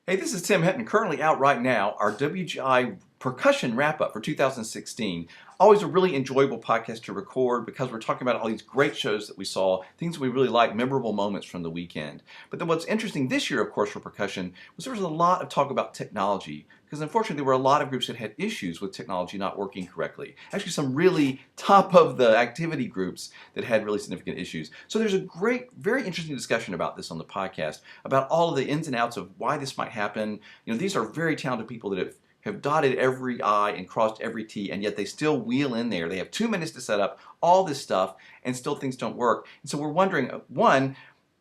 Hey, this is Tim Hinton, currently out right now, our WGI Percussion Wrap-Up for 2016. Always a really enjoyable podcast to record because we're talking about all these great shows that we saw, things we really like, memorable moments from the weekend. But then what's interesting this year, of course, for percussion, was there was a lot of talk about technology because unfortunately there were a lot of groups that had issues with technology not working correctly. Actually, some really top of the activity groups that had really significant issues. So there's a great, very interesting discussion about this on the podcast, about all of the ins and outs of why this might happen. You know, these are very talented people that have dotted every I and crossed every T, and yet they still wheel in there. They have 2 minutes to set up all this stuff, and still things don't work. And so we're wondering, one,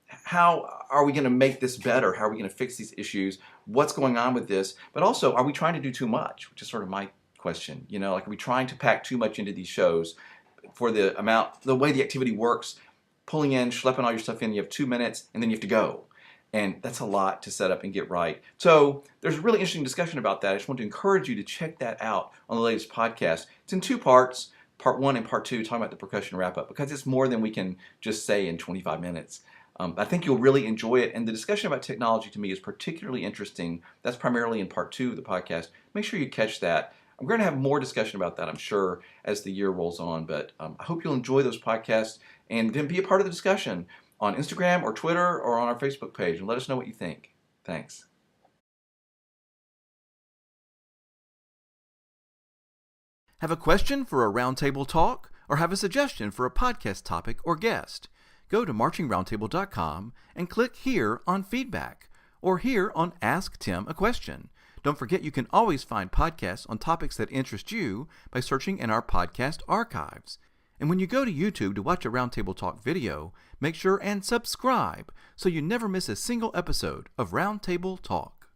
how are we going to make this better? How are we going to fix these issues? What's going on with this? But also, are we trying to do too much? Which is sort of my question. You know, like, are we trying to pack too much into these shows for the amount, the way the activity works, pulling in, schlepping all your stuff in, you have 2 minutes, and then you have to go. And that's a lot to set up and get right. So there's a really interesting discussion about that. I just want to encourage you to check that out on the latest podcast. It's in 2 parts, part 1 and part 2, talking about the percussion wrap-up, because it's more than we can just say in 25 minutes. I think you'll really enjoy it. And the discussion about technology to me is particularly interesting. That's primarily in part 2 of the podcast. Make sure you catch that. I'm going to have more discussion about that, I'm sure, as the year rolls on. But I hope you'll enjoy those podcasts and then be a part of the discussion on Instagram or Twitter or on our Facebook page, and let us know what you think. Thanks. Have a question for a roundtable talk, or have a suggestion for a podcast topic or guest? Go to marchingroundtable.com and click here on feedback, or here on Ask Tim a Question. Don't forget you can always find podcasts on topics that interest you by searching in our podcast archives. And when you go to YouTube to watch a Roundtable Talk video, make sure and subscribe so you never miss a single episode of Roundtable Talk.